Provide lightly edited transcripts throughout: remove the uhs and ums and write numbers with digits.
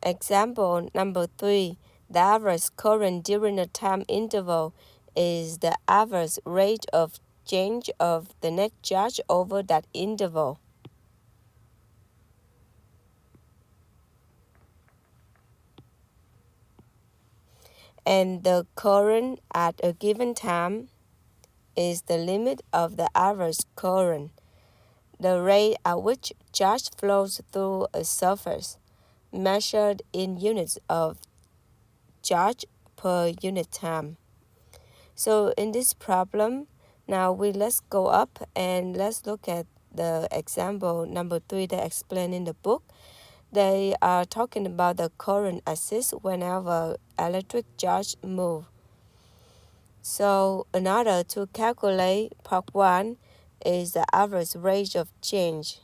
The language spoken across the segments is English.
Example number 3. The average current during a time interval is the average rate of change of the net charge over that interval. And the current at a given time is the limit of the average current, the rate at which charge flows through a surface, measured in units of charge per unit time. So in this problem, now let's go up and let's look at the example number 3 that explained in the book. They are talking about the current axis whenever electric charge move. So in order to calculate part 1 is the average rate of change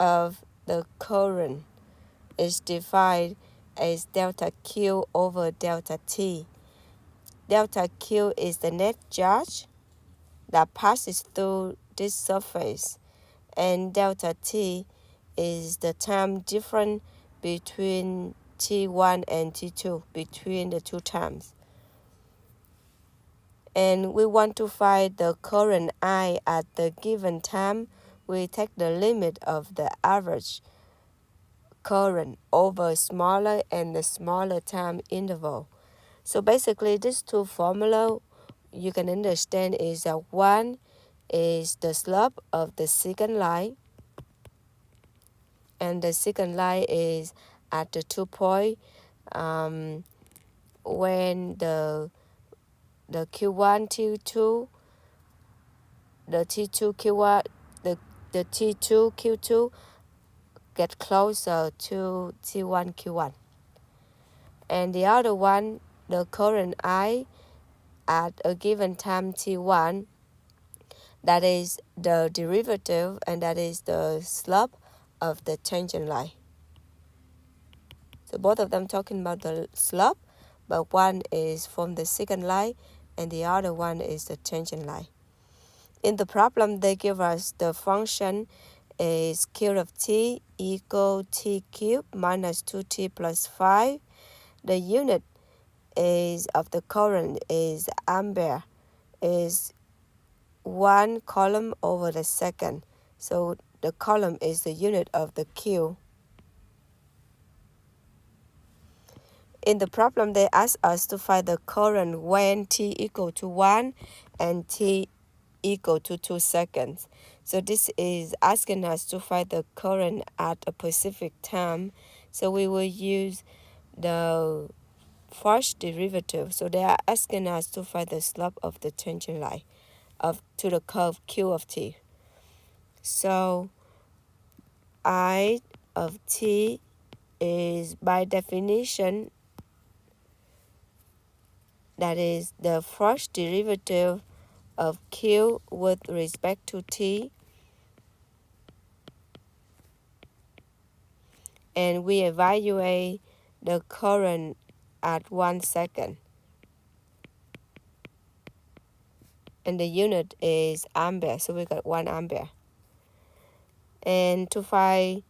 of the current is defined as delta Q over delta T. Delta Q is the net charge that passes through this surface, and delta T is the time difference between T1 and T2, between the two times. And we want to find the current I at the given time. We take the limit of the average current over smaller and the smaller time interval. So basically, these two formula you can understand is that one is the slope of the second line, and the second line is at the 2 point when the Q1, T2, the T2, Q1, the T2, Q2 get closer to T1, Q1. And the other one, the current I at a given time T1, that is the derivative, and that is the slope of the tangent line. So both of them talking about the slope, but one is from the second line and the other one is the tangent line. In the problem, they give us the function is q of t equal t cubed minus 2t plus 5. The unit is of the current is ampere, is 1 coulomb over the second. So the coulomb is the unit of the Q. In the problem, they ask us to find the current when t equal to 1 and t equal to 2 seconds. So this is asking us to find the current at a specific time. So we will use the first derivative. So they are asking us to find the slope of the tangent line to the curve Q of t. So I of t is by definition, that is the first derivative of Q with respect to t, and we evaluate the current at 1 second, and the unit is ampere, so we got 1 ampere. And to find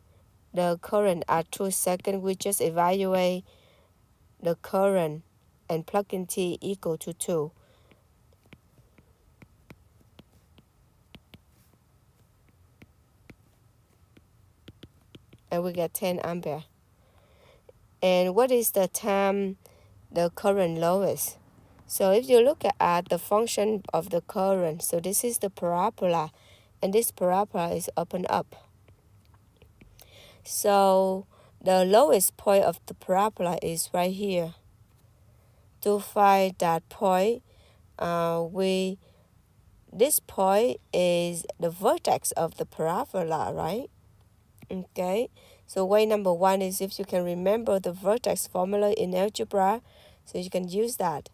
the current at 2 seconds, we just evaluate the current and plug in t equal to 2. And we get 10 ampere. And what is the time the current lowest? So if you look at the function of the current, so this is the parabola, and this parabola is open up. So the lowest point of the parabola is right here. To find that point, this point is the vertex of the parabola, right? Okay, so way number 1 is if you can remember the vertex formula in algebra, so you can use that.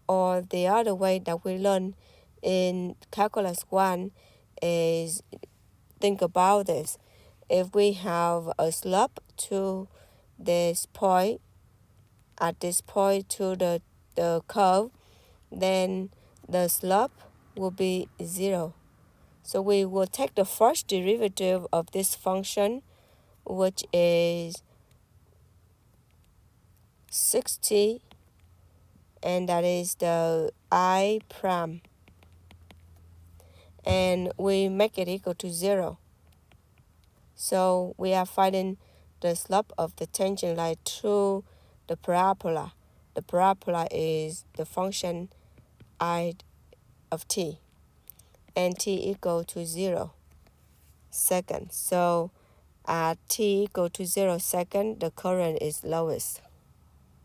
Or the other way that we learn in calculus 1 is think about this. If we have a slope to this point, at this point to the curve, then the slope will be 0. So we will take the first derivative of this function, which is 60, and that is the I prime, and we make it equal to 0. So we are finding the slope of the tangent line through the parabola. The parabola is the function I of t, and t equal to 0 seconds. So at t equal to 0 seconds, the current is lowest.